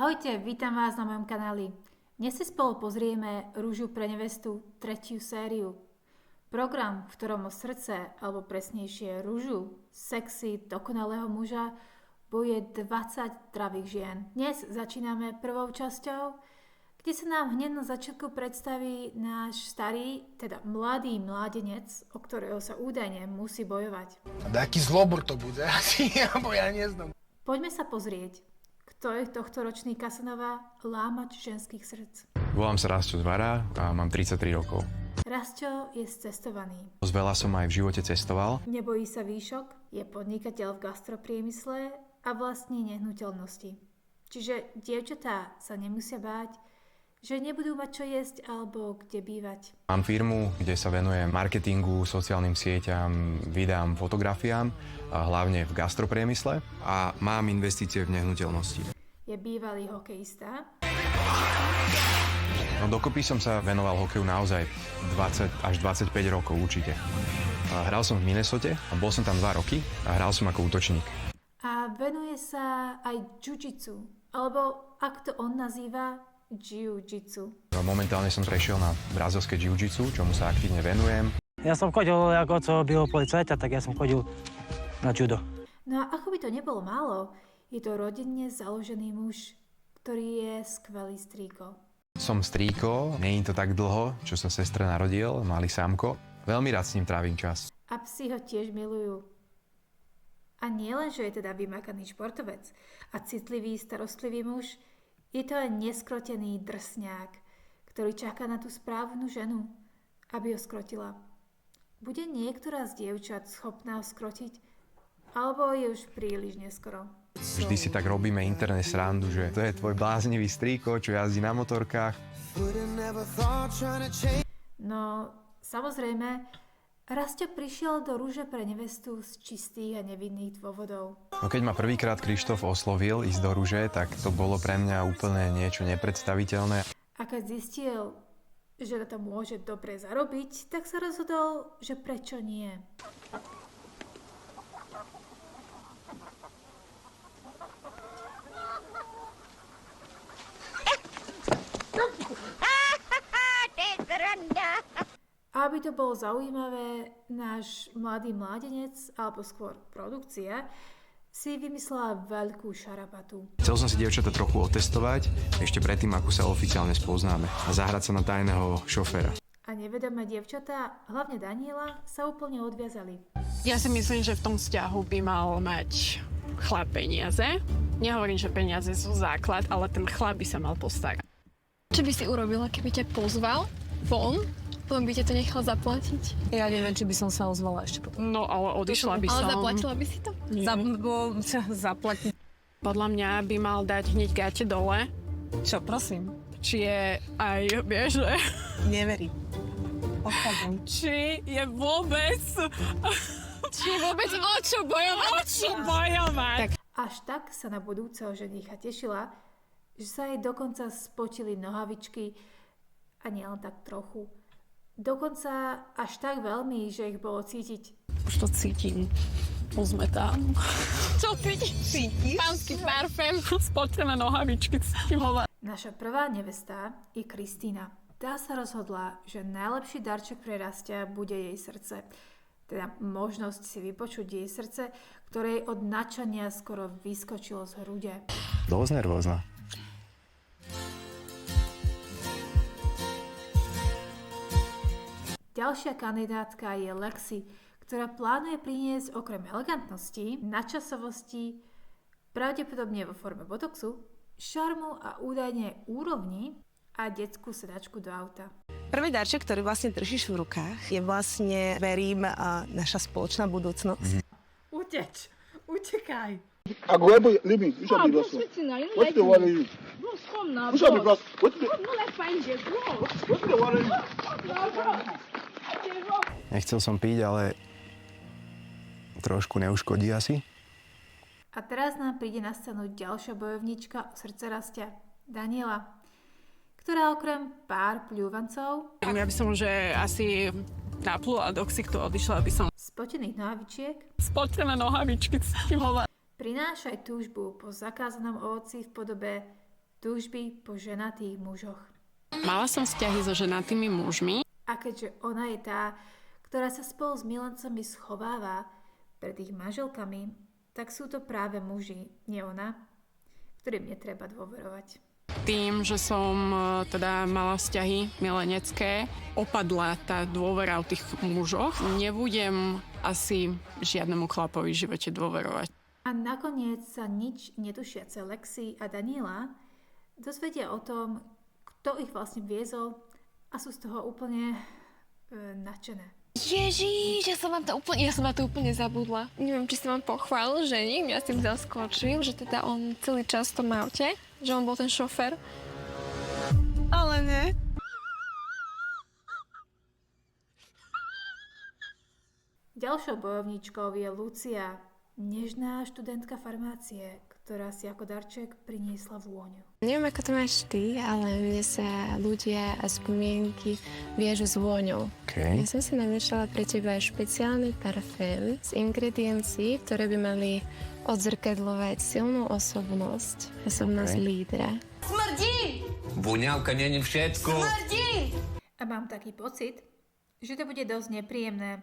Ahojte, vítam vás na mojom kanáli. Dnes si spolu pozrieme Rúžu pre nevestu 3. sériu. Program, v ktorom o srdce, alebo presnejšie rúžu, sexy, dokonalého muža, bojuje 20 dravých žien. Dnes začíname prvou časťou, kde sa nám hneď na začiatku predstaví náš starý, teda mladý mládenec, o ktorého sa údajne musí bojovať. A taký zlobor to bude asi, alebo ja neznám. Poďme sa pozrieť, kto je tohtoročný Casanova lámač ženských srdc. Volám sa Rastio Zvara a mám 33 rokov. Rastio je cestovaný. Veľa som aj v živote cestoval. Nebojí sa výšok, je podnikateľ v gastropriemysle a vlastní nehnuteľnosti. Čiže dievčatá sa nemusia báť, že nebudú mať čo jesť alebo kde bývať. Mám firmu, kde sa venujem marketingu, sociálnym sieťam, videám, fotografiám, a hlavne v gastropriemysle a mám investície v nehnuteľnosti. Je bývalý hokejista. No, dokopy som sa venoval hokeju naozaj 20 až 25 rokov určite. Hral som v Minnesote a bol som tam 2 roky a hral som ako útočník. A venuje sa aj jiu-jitsu, alebo ak to on nazýva, jiu-jitsu. Momentálne som prešiel na brazilské jiu-jitsu, čomu sa aktívne venujem. Ja som chodil, ako co bylo policajta, tak ja som chodil na judo. No a ako by to nebolo málo, je to rodinne založený muž, ktorý je skvelý strýko. Som strýko, nie je to tak dlho, čo sa sestre narodil, malý sámko. Veľmi rád s ním trávim čas. A psi ho tiež milujú. A nie len, že je teda vymakaný športovec a citlivý, starostlivý muž, je to aj neskrotený drsňák, ktorý čaká na tú správnu ženu, aby ho skrotila. Bude niektorá z dievčat schopná ho skrotiť, alebo je už príliš neskoro? Vždy si tak robíme interne srandu, že to je tvoj bláznivý strýko, čo jazdí na motorkách. No, samozrejme, Rastio prišiel do Rúže pre nevestu z čistých a nevinných dôvodov. No keď ma prvýkrát Krištof oslovil ísť do Rúže, tak to bolo pre mňa úplne niečo nepredstaviteľné. A keď zistil, že na to môže dobre zarobiť, tak sa rozhodol, že prečo nie. A aby to bolo zaujímavé, náš mladý mládenec, alebo skôr produkcia, si vymyslela veľkú šarapatu. Chcel som si dievčata trochu otestovať, ešte predtým, ako sa oficiálne spoznáme, a zahrať sa na tajného šoféra. A nevedomé dievčatá, hlavne Daniela, sa úplne odviazali. Ja si myslím, že v tom vzťahu by mal mať chlap peniaze. Nehovorím, že peniaze sú základ, ale ten chlap by sa mal postarať. Čo by si urobila, keby ťa pozval von, potom by ťa to nechal zaplatiť? Ja neviem, či by som sa ozvala ešte potom. No, ale odišla by som. Ale zaplatila by si to? Zaplatiť. Podľa mňa by mal dať hneď gate dole. Čo, prosím? Či je aj, vieš, že... Neverím. Odchádzam. Či je vôbec... Či vôbec o čo bojovať? O čo bojovať? Až tak sa na budúceho ženicha tešila, že sa jej dokonca spotili nohavičky a nielen tak trochu. Dokonca až tak veľmi, že ich bolo cítiť. Už to cítim. Pozme tam. Čo cítiš? Pánsky parfém. Spotrené nohavičky cítim ho. Naša prvá nevesta je Kristína. Tá sa rozhodla, že najlepší darček pre Rastia bude jej srdce. Teda možnosť si vypočuť jej srdce, ktoré od nadšania skoro vyskočilo z hrude. Dosť nervózna. Ďalšia kandidátka je Lexi, ktorá plánuje priniesť okrem elegantnosti, nadčasovosti, pravdepodobne vo forme botoxu, šarmu a údajne úrovni a detskú sedačku do auta. Prvý darček, ktorý vlastne držíš v rukách, je vlastne, verím, naša spoločná budúcnosť. Utekaj! I go able leave me. You shall be lost. What's the worry you? You shall be lost. What's the worry you? Nechcel som piť, ale trošku neuškodí asi. A teraz nám príde na scénu ďalšia bojovníčka o srdce Rastia, Daniela, ktorá okrem pár pľúvancov Ja by som, že asi naplula do ksichtu, odišla by som. spotených nohavičiek Spotrené nohavičky cítim ho. prináša aj túžbu po zakázanom ovoci v podobe túžby po ženatých mužoch. Mala som vzťahy so ženatými mužmi. A keďže ona je tá, ktorá sa spolu s milencami schováva pred ich manželkami, tak sú to práve muži, nie ona, ktorým netreba dôverovať. Tým, že som teda mala vzťahy milenecké, opadla tá dôvera o tých mužoch. Nebudem asi žiadnemu chlapovi v živote dôverovať. A nakoniec sa nič netušiace Lexi a Daniela dozvedia o tom, kto ich vlastne viezol a sú z toho úplne nadšené. Ježiš, ja som na to úplne zabudla. Neviem, či som vám pochválil, že mňa s tým zaskočil, že teda on celý čas v tom aute, že on bol ten šofér. Ale ne. Ďalšou bojovníčkou je Lucia, nežná študentka farmácie, ktorá si ako darček priniesla vôňu. Neviem, ako to máš ty, ale mne sa ľudia a spomienky viažu s vôňou. Okay. Ja som si namiešala pre teba špeciálny parfém z ingrediencií, ktoré by mali odzrkadľovať silnú osobnosť lídra. Smrdí! Voňavka není všetko. Smrdí! A mám taký pocit, že to bude dosť nepríjemné,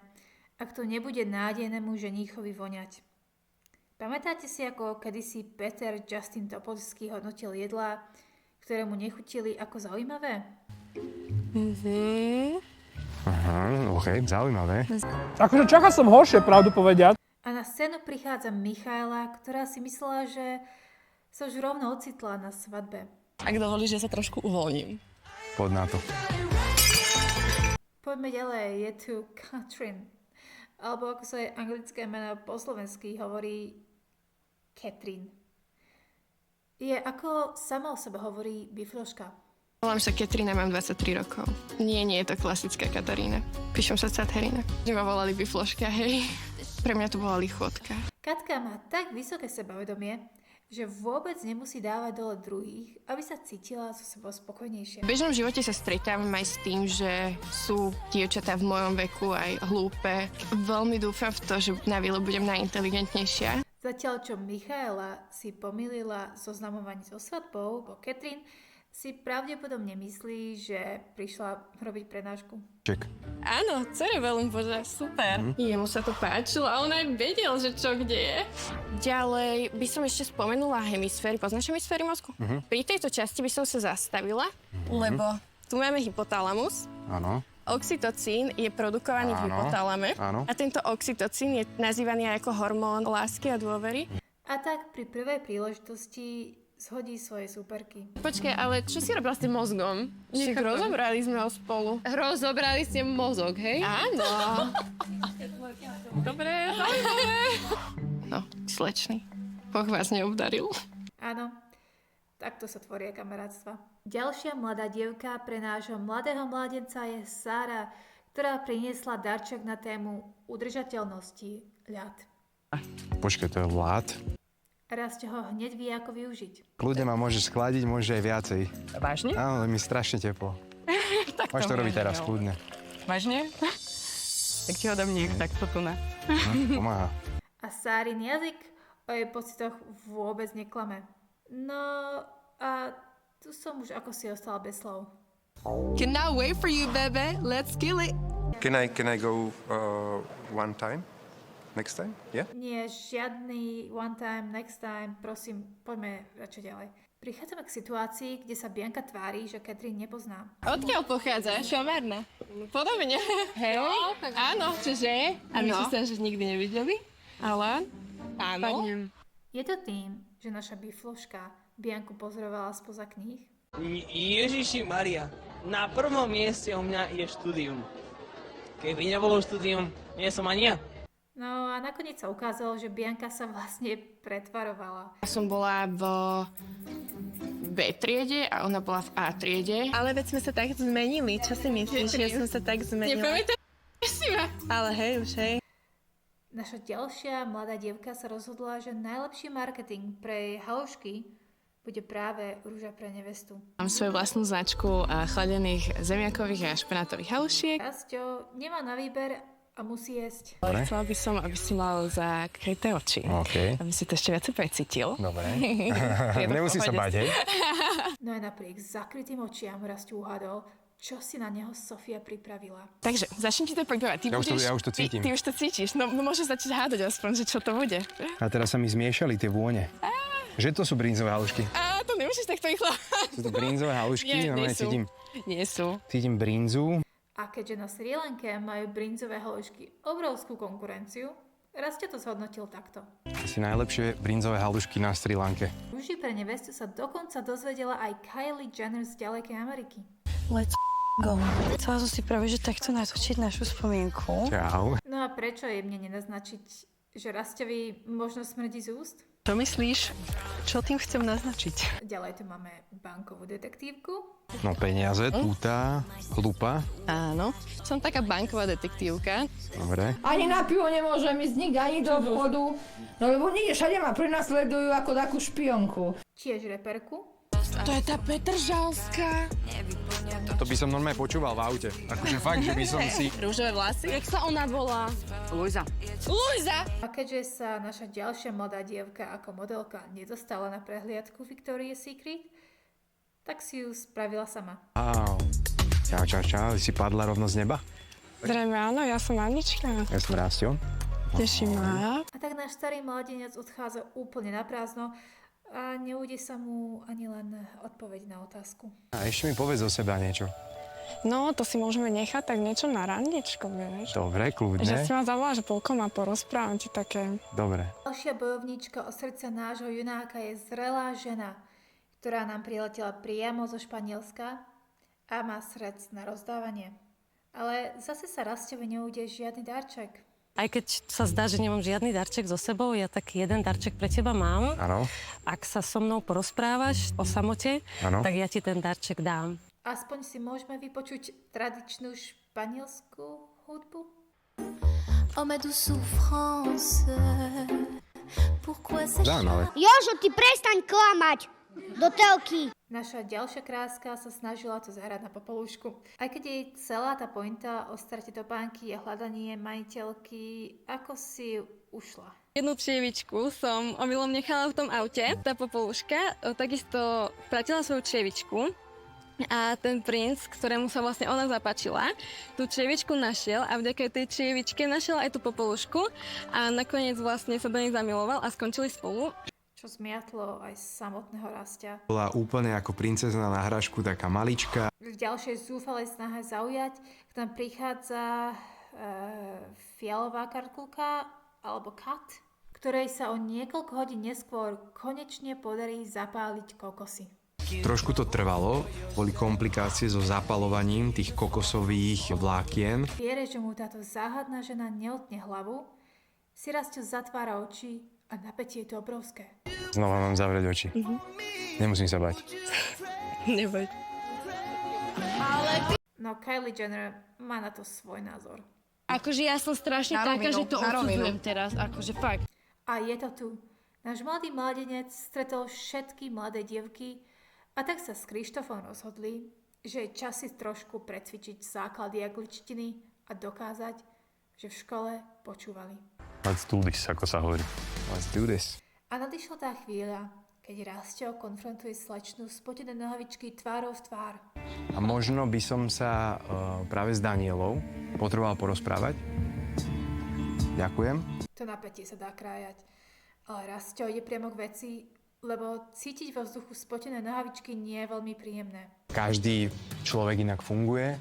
ak to nebude nádejnému ženíchovi voňať. Pamätáte si, ako kedysi Peter Justin Topolský hodnotil jedlá, ktoré mu nechutili ako zaujímavé? Aha, okej, zaujímavé. Akože čakal som horšie, pravdu povediať. A na scénu prichádza Michaela, ktorá si myslela, že sa už rovno ocitla na svadbe. Ak dovolíš, že sa trošku uvoľním. Poď na to. Poďme ďalej, je tu Catherine. Alebo ako sa jej anglické meno po slovensky hovorí Catherine. Je ako sama o sebe hovorí bifloška. Volám sa Katrina, mám 23 rokov. Nie je to klasická Katarína. Píšem sa Caterina. Že ma volali bifloška, hej. Pre mňa to bola lichotka. Katka má tak vysoké sebavedomie, že vôbec nemusí dávať dole druhých, aby sa cítila so sebou spokojnejšie. V bežnom živote sa stretávam aj s tým, že sú dievčatá v mojom veku aj hlúpe. Veľmi dúfam v to, že na výlet budem najinteligentnejšia. Zatiaľ, čo Michaela si pomýlila zoznamovanie so svadbou, bo Catherine si pravdepodobne myslí, že prišla robiť prednášku. Ček. Áno, cerebellum, bože, super. Jemu sa to páčilo a on aj vedel, že čo kde je. Ďalej by som ešte spomenula hemisféry. Poznáš hemisféry mozgu? Pri tejto časti by som sa zastavila, lebo tu máme hypotalamus. Áno. Oxytocín je produkovaný v hypotalame. Áno. A tento oxytocín je nazývaný aj ako hormón lásky a dôvery. A tak pri prvej príležitosti zhodí svoje súperky. Počkaj, ale čo si robila s tým mozgom? Však rozobrali sme ho spolu. Rozobrali ste mozog, hej? Áno. Dobre, zaujímavé. No, slečný. Boh vás neobdaril. Áno, takto sa tvoria kamarátstva. Ďalšia mladá dievka pre nášho mladého mládenca je Sára, ktorá priniesla darček na tému udržateľnosti ľad. Počkaj, to je ľad? Raz ho hneď vie, ako využiť. Kľudne ma môžeš schladiť, môže aj viacej. Vážne? Áno, ale mi strašne teplo. Môžeš to robiť teraz, kľudne. Vážne? Tak ti ho dám takto tu na. Pomáha. A Sárin jazyk o jej pocitoch vôbec neklame. No a tu som už ako si ostala bez slov. Cannot wait for you, baby. Let's kill it. Can I go one time? Next time? Yeah? Nie, žiadny one time, next time. Prosím, poďme radšej ďalej. Prichádzame k situácii, kde sa Bianka tvári, že Catherine nepozná. Odkiaľ pochádzaš? Šomárna. Podobne. Hej? Áno, čože? A my sa že nikdy nevideli? Ale? Áno. Je to tým, že naša bifloška Bianku pozorovala spoza kníh? Ježiši Maria, na prvom mieste u mňa je štúdium. Keby nebolo štúdium, nie som ani ja. No a nakoniec sa ukázalo, že Bianka sa vlastne pretvarovala. Ja som bola v B triede a ona bola v A triede. Ale veď sme sa tak zmenili, čo si myslíš? Ja som sa tak zmenila. Nepamätáš si ma? Ale hej, už hej. Naša ďalšia mladá dievka sa rozhodla, že najlepší marketing pre jej halušky bude práve rúža pre nevestu. Mám svoju vlastnú značku chladených zemiakových a špenátových halušiek. Rasťo nemá na výber a musí jesť. Dobre. Chcela by som, aby si mal zakryté oči. OK. Aby si to ešte viac precítil. Dobre. Nemusí sa báť, hej? No aj napriek zakrytým očiam Rasťo uhádol, čo si na neho Sofia pripravila. Takže, začnem ti to pripravať. Ja už to cítim. Ty už to cítiš. No môžeš začať hádať aspoň, že čo to bude. A teraz sa mi zmiešali tie vône. Že to sú brinzové halušky. To nemôžeš takto rýchlo. Sú to brinzové halušky? Nie sú. Cítim, Nie sú. cítim brinzu. A keďže na Sri Lanke majú brinzové halušky obrovskú konkurenciu, Rasťo to zhodnotil takto. Asi najlepšie brinzové halušky na Sri Lanke. Rúži pre nevestu sa dokonca dozvedela aj Kylie Jenner z ďalekej Ameriky. Let's go. Chcela som si práve, že takto natočiť našu spomienku. Čau. No a prečo je mne nenaznačiť, že Rasťovi možno smrdí z úst? Čo myslíš? Čo tým chcem naznačiť? Ďalej tu máme bankovú detektívku. No peniaze, túta, lupa. Áno. Som taká banková detektívka. Dobre. Ani na pivo nemôžem ísť nikde, ani do obchodu, no lebo nikde všade ma prenasledujú ako takú špionku. Tiež reperku. To je tá Petržalská. To by som normálne počúval v aute. Akože fakt, že by som si... Rúžové vlasy. Jak sa ona volá? Luisa. A keďže sa naša ďalšia mladá dievka ako modelka nedostala na prehliadku Victoria's Secret, tak si ju spravila sama. Wow. Čau. Si padla rovno z neba? Zrejme áno, ja som Anička. Ja som Rásťo. Teší ma. A tak náš starý mladenec odchádza úplne na prázdno a neujde sa mu ani len odpoveď na otázku. A ešte mi povedz o seba niečo. No, to si môžeme nechať tak niečo na randičko, vieš. Dobre, kľudne. Že si ma zavolá, že polko ma porozprávam ti také. Dobre. Ďalšia bojovníčka o srdce nášho junáka je zrelá žena, ktorá nám priletela priamo zo Španielska a má srdc na rozdávanie. Ale zase sa Rasťovi neujde žiadny darček. Aj keď sa zdá, že nemám žiadny darček so sebou, ja taký jeden darček pre teba mám. Áno. Ak sa so mnou porozprávaš o samote, tak ja ti ten darček dám. Aspoň si môžeme vypočuť tradičnú španielskú hudbu? Oh ma douce souffrance, pourquoi Zaujímavé. Jožo, ty prestaň klamať! Do telky! Naša ďalšia kráska sa snažila to zahrať na popolúšku. Aj keď jej celá tá pointa o strate topánky a hľadanie majiteľky, ako si ušla. Jednu črievičku som omylom nechala v tom aute. Tá popoluška takisto stratila svoju črievičku. A ten princ, ktorému sa vlastne ona zapáčila, tú črievičku našiel a vďaka tej črievičke našiel aj tú popolušku a nakoniec vlastne sa do nej zamiloval a skončili spolu. Čo zmiatlo aj samotného Rastia. Bola úplne ako princezna na hračku, taká malička. V ďalšej zúfalej snahe zaujať k nám prichádza fialová karkulka alebo kat, ktorej sa o niekoľko hodín neskôr konečne podarí zapáliť kokosy. Trošku to trvalo, boli komplikácie so zapalovaním tých kokosových vlákien. Viere, že mu táto záhadná žena neotne hlavu, si Rasťo zatvára oči a napätie je to obrovské. Znova mám zavrieť oči. Nemusím sa bať. Neboj. No Kylie Jenner má na to svoj názor. Akože ja som strašne taká, že to odsudzujem teraz, akože fakt. A je to tu. Náš mladý mladenec stretol všetky mladé dievky a tak sa s Krištofom rozhodli, že je čas si trošku precvičiť základy angličtiny a dokázať, že v škole počúvali. Let's do this, ako sa hovorí. Let's do this. A nadišla tá chvíľa, keď Rasťo konfrontuje slečnu spotené nohavičky tvárou v tvár. A možno by som sa práve s Danielou potreboval porozprávať. Ďakujem. To napätie sa dá krájať. Ale Rasťo ide priamo k veci, lebo cítiť vo vzduchu spotené nohavičky nie je veľmi príjemné. Každý človek inak funguje.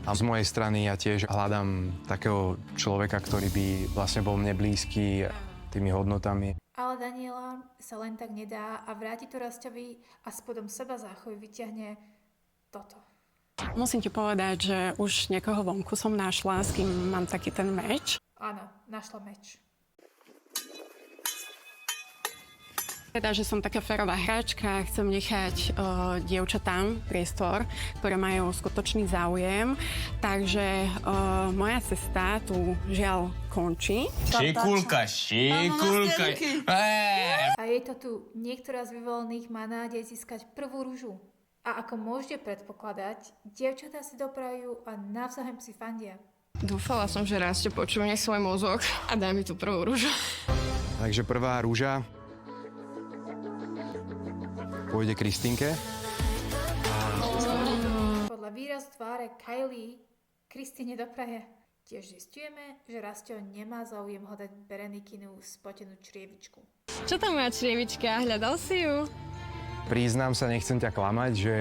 A z mojej strany ja tiež hľadám takého človeka, ktorý by vlastne bol mne blízky tými hodnotami. Ale Daniela sa len tak nedá a vráti to Rasťovi a spodom seba záchoj vyťahne toto. Musím ti povedať, že už niekoho vonku som našla, s kým mám taký ten meč. Áno, našla meč. Teda, že som taká férová hráčka, chcem nechať dievčatám priestor, ktoré majú skutočný záujem. Takže moja cesta tu žiaľ končí. Šikulka. A je to tu. Niektorá z vyvolených má nádej získať prvú ružu. A ako môžete predpokladať, dievčatá si doprajú a navzájem si fandia. Dúfala som, že Rastio počúvne svoj mozog a dá mi tú prvú rúžu. Takže prvá rúža pôjde Kristínke. Podľa výrazu tváre Kylie Kristine dopraje. Tiež zistujeme, že Rastio nemá záujem hľadať Berenikinu spotenú črievičku. Čo tam moja črievička? Hľadal si ju? Priznám sa, nechcem ťa klamať, že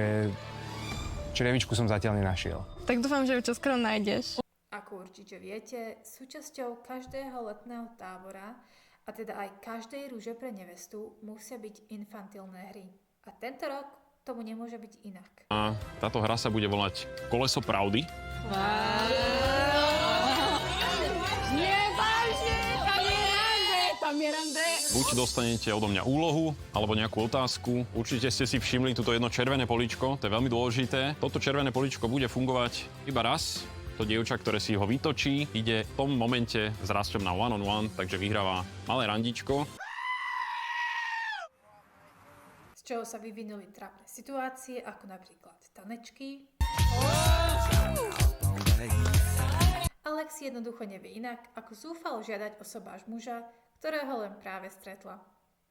črievičku som zatiaľ nenašiel. Tak dúfam, že ju čoskoro nájdeš. Ako určite viete, súčasťou každého letného tábora, a teda aj každej rúže pre nevestu, musia byť infantilné hry. A tento rok tomu nemôže byť inak. A táto hra sa bude volať Koleso pravdy. Nie, vážne, tam je rande. Buď dostanete odo mňa úlohu, alebo nejakú otázku. Určite ste si všimli toto jedno červené políčko, to je veľmi dôležité. Toto červené políčko bude fungovať iba raz. To dievča, ktoré si ho vytočí, ide v tom momente s Rastom na one-on-one, takže vyhráva malé randičko. Z čoho sa vyvinuli trápne situácie, ako napríklad tanečky. Alex jednoducho nevie inak, ako zúfalo žiadať o sobáš muža, ktorého len práve stretla.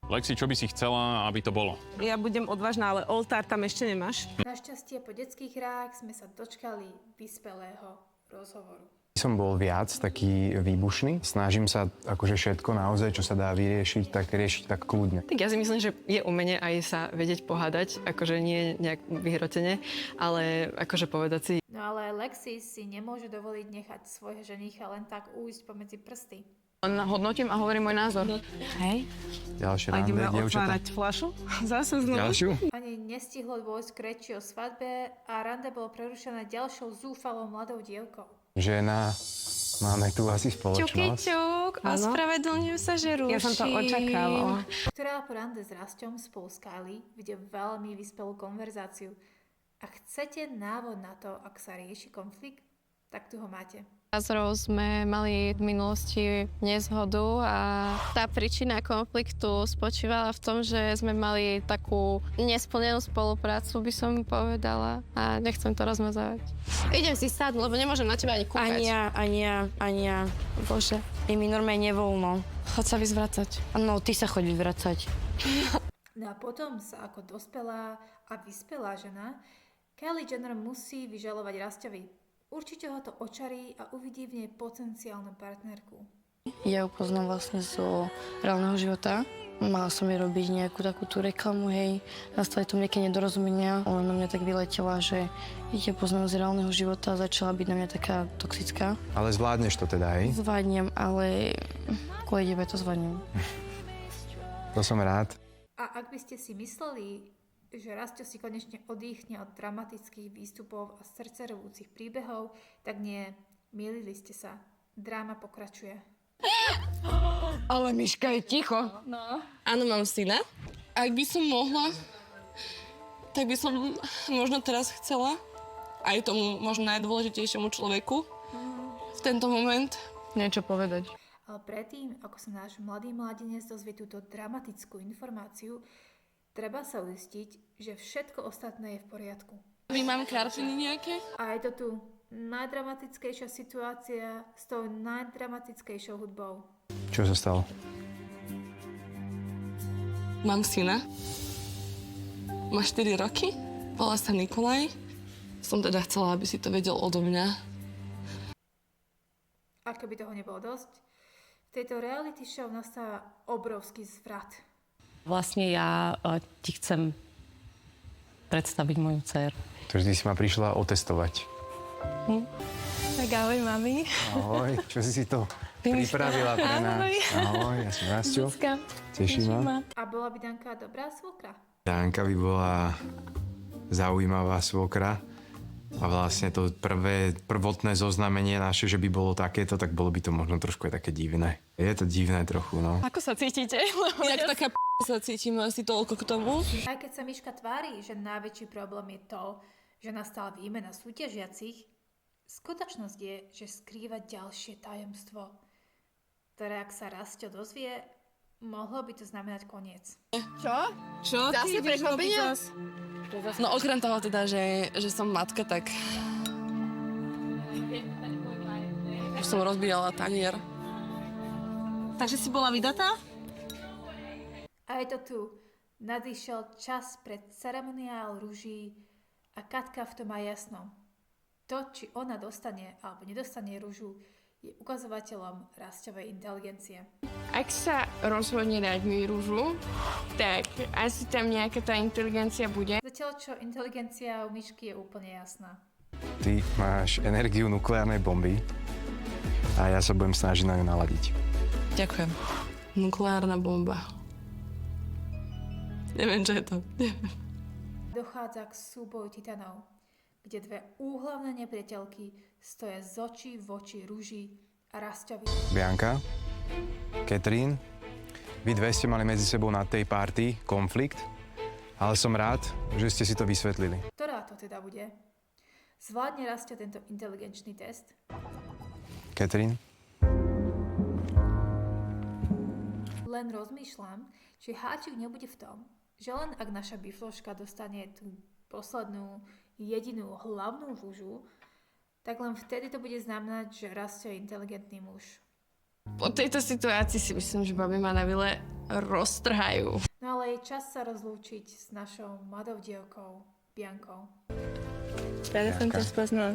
Lexi, čo by si chcela, aby to bolo? Ja budem odvážna, ale oltár tam ešte nemáš. Našťastie po detských hrách sme sa dočkali vyspelého rozhovoru. Som bol viac taký výbušný. Snažím sa akože všetko naozaj, čo sa dá vyriešiť, tak riešiť tak kľudne. Tak ja si myslím, že je umenie aj sa vedieť pohádať, akože nie nejak vyhrotene, ale akože povedať si. No ale Lexi si nemôže dovoliť nechať svojho ženícha len tak újsť pomedzi prsty. Hodnotím a hovorím môj názor. Hej. Ďalšie rande, ideme dievčatá. otvárať fľašu. Zase znovu. Ďalšiu? Ani nestihlo dôjsť k reči o svadbe a rande bolo prerušené ďalšou zúfalou mladou dievkou. Žena, máme tu asi spoločnosť. Čuk, ospravedlňujem sa, že ruším. Ja som to očakávala. Ktorá po rande s Rastom spolu s Kylie vidie veľmi vyspelú konverzáciu. Ak chcete návod na to, ak sa rieši konflikt, tak tu ho máte. Názorov sme mali v minulosti nezhodu a tá príčina konfliktu spočívala v tom, že sme mali takú nesplnenú spoluprácu, by som povedala, a nechcem to rozmazávať. Idem si sadnúť, lebo nemôžem na teba ani kúkať. Ania, bože, je mi normálne nevoľno. Chod sa vyzvracať. No, ty sa choď vyvracať. No a potom sa ako dospelá a vyspelá žena Kylie Jenner musí vyžalovať Rastovi. Určite ho to očarí a uvidí v nej potenciálnu partnerku. Ja ju poznám vlastne zo reálneho života. Mala som jej robiť nejakú takú tú reklamu, hej. Nastali tam nejaké nedorozumenia. Ona na mňa tak vyletela, že ich ja poznám z reálneho života a začala byť na mňa taká toxická. Ale zvládneš to teda, hej? Zvládnem, ale kvôli tebe to zvládnem. To som rád. A ak by ste si mysleli, že Rastio si konečne odýchne od dramatických výstupov a srdcervúcich príbehov, tak nie, mýlili ste sa. Dráma pokračuje. Ale Miška je ticho. No. Áno, mám syna. Ak by som mohla, tak by som možno teraz chcela aj tomu možno najdôležitejšiemu človeku v tento moment niečo povedať. Ale predtým, ako sa náš mladý mladenec dozvie túto dramatickú informáciu, treba sa uistiť, že všetko ostatné je v poriadku. Vy mám kartiny nejaké? A je to tu najdramatickejšia situácia s tou najdramatickejšou hudbou. Čo sa stalo? Mám syna. Má 4 roky. Volá sa Nikolaj. Som teda chcela, aby si to vedel odo mňa. A keby toho nebolo dosť, v tejto reality show nastáva obrovský zvrat. Vlastne ja ti chcem predstaviť moju dceru. Takže ty si ma prišla otestovať. Tak ahoj, mami. Ahoj, čo si to pripravila pre nás? Ahoj, ja som Rastio. Teší ma. A bola by Danka dobrá svokra? Danka by bola zaujímavá svokra. A vlastne to prvotné zoznamenie naše, že by bolo takéto, tak bolo by to možno trošku aj také divné. Je to divné trochu, no. Ako sa cítite? Jak taká sa cítim asi toľko k tomu. Aj keď sa Miška tvári, že najväčší problém je to, že nastala výmena súťažiacich, skutočnosť je, že skrýva ďalšie tajomstvo, ktoré ak sa Rastio dozvie, mohlo by to znamenať koniec. Čo? Zase prekvapenia? No okrem toho teda, že som matka, tak Už som rozbíjala tanier. Takže si bola vydatá? A je to tu. Nadišiel čas pre ceremoniál rúží a Katka v tom má jasno. To, či ona dostane alebo nedostane rúžu, je ukazovateľom rasťovej inteligencie. Ak sa rozhodne dať mi rúžu, tak asi tam nejaká tá inteligencia bude. Zatiaľ, čo inteligencia u myšky je úplne jasná. Ty máš energiu nukleárnej bomby a ja sa budem snažiť na ňu naladiť. Ďakujem. Nukleárna bomba. Neviem, čo je to. Dochádza k súboju titanov, kde dve úhlavné nepriateľky stoja z očí v oči rúži a Rasťovi. Bianka, Katrin, vy dve ste mali medzi sebou na tej party konflikt, ale som rád, že ste si to vysvetlili. Ktorá to teda bude? Zvládne Rasťo tento inteligenčný test? Katrin? Len rozmýšľam, či háčik nebude v tom, že len ak naša bifloška dostane tú poslednú, jedinú hlavnú rúžu, tak len vtedy to bude znamenať, že Rasťo je inteligentný muž. Po tejto situácii si myslím, že babi ma na vile roztrhajú. No ale je čas sa rozlúčiť s našou mladou dievkou, Biankou. Rada som ťa spoznala.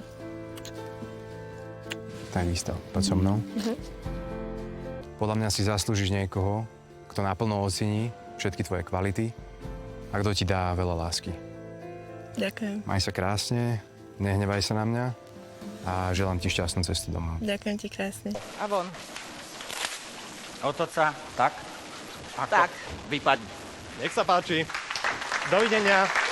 Takisto, poď so mnou. Podľa mňa si zaslúžiš niekoho, kto naplno ocení všetky tvoje kvality a kto ti dá veľa lásky. Ďakujem. Maj sa krásne, nehnevaj sa na mňa a želám ti šťastnú cestu domov. Ďakujem ti krásne. A von. Otoč sa. Tak. Ako? Tak. Vypadni. Nech sa páči. Dovidenia.